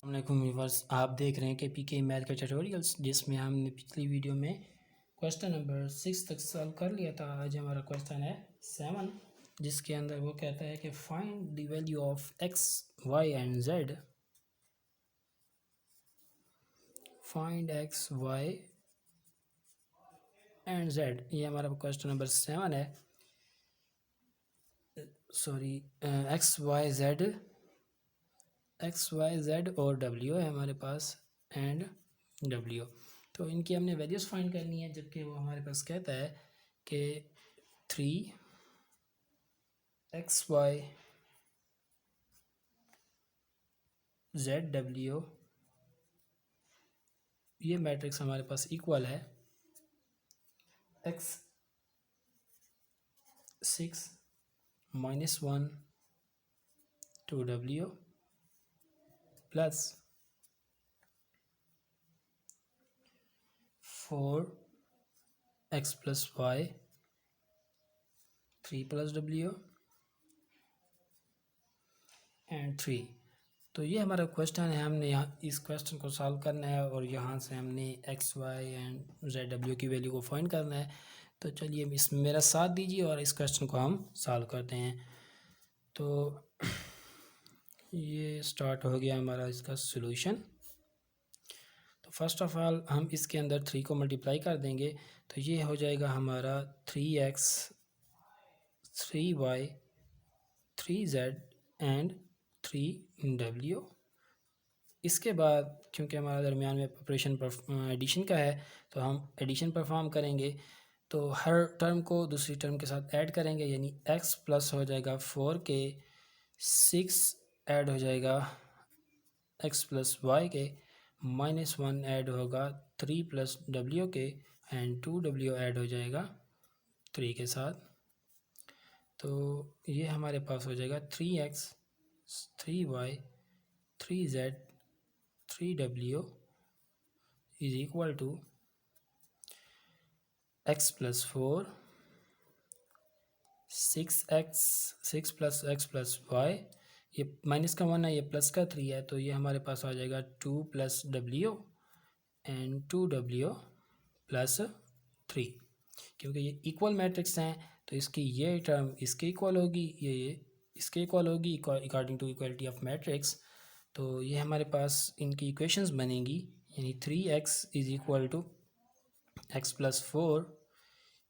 अस्सलामुअलैकुम व्यूअर्स, आप देख रहे हैं कि पीके मैथ के ट्यूटोरियल्स, जिसमें हमने पिछली वीडियो में क्वेश्चन नंबर 6 तक सॉल्व कर लिया था। आज हमारा क्वेश्चन है 7, जिसके अंदर वो कहता है कि find the value of x y and z. Find x y and z, ये हमारा क्वेश्चन नंबर 7 है। सॉरी, एक्स वाई जेड और डब्ल्यू है हमारे पास, एंड डब्ल्यू। तो इनकी हमने वैल्यूज़ फाइंड करनी है, जबकि वो हमारे पास कहता है कि 3 XY ZW ये मैट्रिक्स हमारे पास इक्वल है X6 -1 2W plus 4X + Y 3 + W and 3। तो ये हमारा क्वेश्चन है। हमने यहाँ इस क्वेश्चन को सॉल्व करना है और यहाँ से हमने x y and z W की वैल्यू को फाइंड करना है। तो चलिए इस मेरा साथ दीजिए और इस क्वेश्चन को हम सॉल्व करते हैं। तो ये स्टार्ट हो गया हमारा इसका सॉल्यूशन। तो फर्स्ट ऑफ ऑल हम इसके अंदर 3 को मल्टीप्लाई कर देंगे, तो ये हो जाएगा हमारा 3x 3y 3z and 3W। इसके बाद क्योंकि हमारा दरमियान में ऑपरेशन एडिशन का है, तो हम एडिशन परफॉर्म करेंगे। तो हर टर्म को दूसरी टर्म के साथ ऐड करेंगे, यानी x प्लस हो जाएगा 4 के 6 ऐड हो जाएगा x प्लस वाई के, -1 ऐड होगा 3 + W के, एंड 2W ऐड हो जाएगा 3 के साथ। तो ये हमारे पास हो जाएगा 3x 3y 3z 3W is equal to x + 4 6x 6 + x + y, ये माइनस का 1 है, ये प्लस का 3 है, तो ये हमारे पास आ जाएगा 2 + W एंड 2W + 3। क्योंकि ये इक्वल मैट्रिक्स हैं, तो इसकी ये टर्म इसके इक्वल होगी, ये इसके इक्वल होगी according to equality of matrix. तो ये हमारे पास इनकी इक्वेशंस बनेंगी, यानी 3x is equal to x + 4।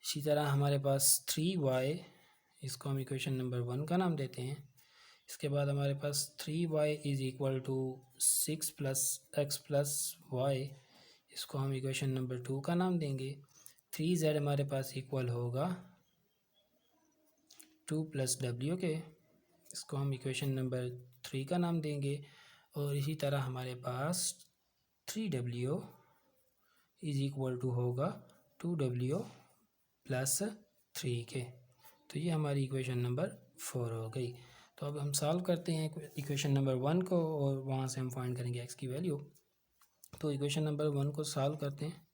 इसी तरह हमारे पास 3y, इसको हम इक्वेशन नंबर 1 का नाम देते हैं। इसके बाद हमारे पास 3y is equal to 6 + x + y, इसको हम इक्वेशन नंबर 2 का नाम देंगे। 3z हमारे पास इक्वल होगा 2 + W के, इसको हम इक्वेशन नंबर 3 का नाम देंगे। और इसी तरह हमारे पास 3W इज इक्वल टू होगा 2W + 3 के। तो ये हमारी इक्वेशन नंबर 4 हो गई। तो अब हम सॉल्व करते हैं इक्वेशन नंबर 1 को, और वहाँ से हम फाइंड करेंगे x की वैल्यू। तो इक्वेशन नंबर 1 को सॉल्व करते हैं।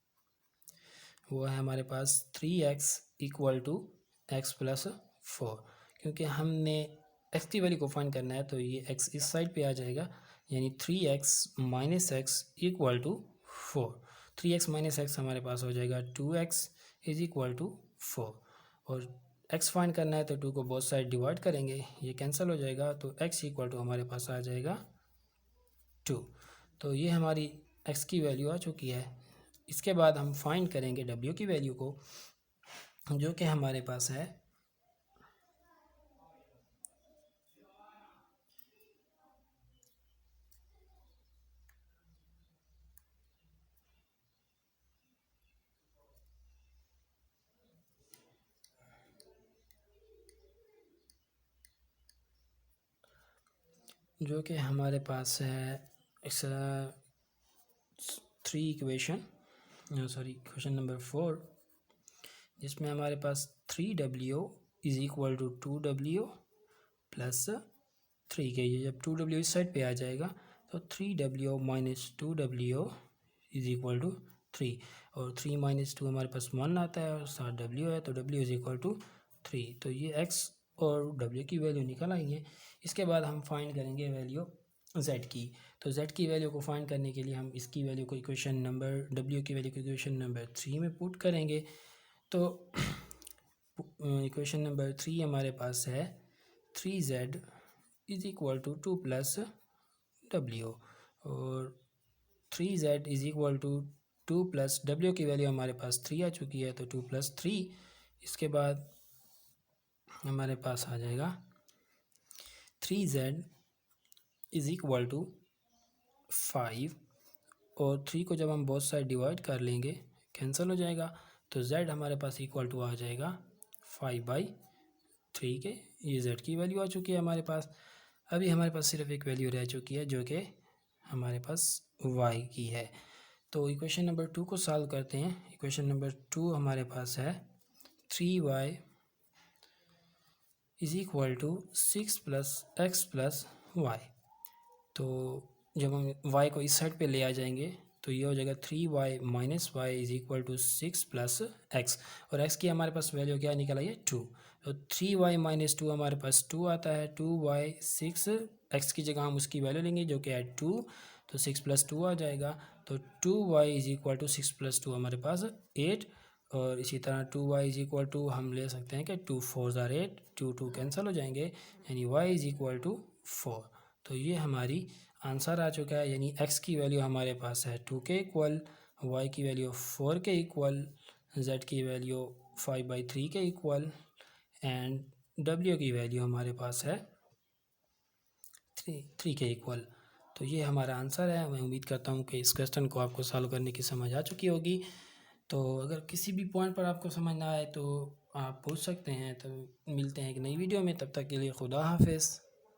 वो है हमारे पास 3x इक्वल टू x + 4। क्योंकि हमने x की वैल्यू को फाइंड करना है, तो ये x इस साइड पे आ जाएगा, यानी 3x - x equal to 4। 3x - x हमारे पास हो जाएगा 2x इज इक्वल टू 4। और x फाइंड करना है, तो 2 को बोथ साइड डिवाइड करेंगे, ये कैंसिल हो जाएगा, तो x इक्वल टू हमारे पास आ जाएगा 2। तो ये हमारी x की वैल्यू आ चुकी है। इसके बाद हम फाइंड करेंगे w की वैल्यू को, जो कि हमारे पास है जो कि हमारे पास है इस 3 इक्वेशन क्वेश्चन नंबर 4, जिसमें हमारे पास 3W is equal to 2W + 3 के। ये जब 2W इस साइड पे आ जाएगा, तो 3W - 2W is equal to 3, और 3 - 2 हमारे पास 1 आता है, और साथ W है, तो W इज इक्वल टू 3। तो ये x और W की वैल्यू निकल आई है। इसके बाद हम फाइंड करेंगे वैल्यू z की। तो z की वैल्यू को फाइंड करने के लिए हम इसकी वैल्यू को इक्वेशन नंबर w की वैल्यू को इक्वेशन नंबर 3 में पुट करेंगे। तो इक्वेशन नंबर 3 हमारे पास है 3z is equal to 2 plus w, और 3z is equal to 2 plus w की वैल्यू हमारे पास 3 आ चुकी है, तो 2 प्लस 3, इसके बाद हमारे पास आ जाएगा 3z इज़ इक्वल टू 5, और 3 को जब हम बोथ साइड डिवाइड कर लेंगे कैंसिल हो जाएगा, तो z हमारे पास इक्वल टू आ जाएगा 5/3 के। ये z की वैल्यू आ चुकी है हमारे पास। अभी हमारे पास सिर्फ एक वैल्यू रह चुकी है जो कि हमारे पास y की है। तो इक्वेशन नंबर 2 को सॉल्व करते हैं। इक्वेशन नंबर 2 हमारे पास है 3y is equal to 6 plus x plus y. तो जब हम y को इस साइड पे ले आ जाएंगे तो ये हो जाएगा 3y minus y is equal to 6 plus x, और x की हमारे पास वैल्यू क्या निकल आई है 2। तो 3y माइनस 2 हमारे पास 2 आता है, 2y 6, x की जगह हम उसकी वैल्यू लेंगे जो कि है 2, तो 6 प्लस 2 आ जाएगा। तो 2y is equal to 6 plus 2 हमारे पास 8, और इसी तरह 2y इज़ इक्वल टू हम ले सकते हैं कि 2 4 ज़ार 8, 2 कैंसिल हो जाएंगे, यानी y इज़ इक्वल टू 4। तो ये हमारी आंसर आ चुका है, यानी x की वैल्यू हमारे पास है 2 के इक्वल, y की वैल्यू 4 के इक्वल, z की वैल्यू 5/3 के इक्वल, एंड w की वैल्यू हमारे पास है 3 के इक्वल। तो ये हमारा आंसर है। मैं उम्मीद करता हूँ कि इस क्वेश्चन को आपको सॉल्व करने की समझ आ चुकी होगी। तो अगर किसी भी पॉइंट पर आपको समझ ना आए तो आप पूछ सकते हैं। तो मिलते हैं एक नई वीडियो में, तब तक के लिए खुदा हाफिज़।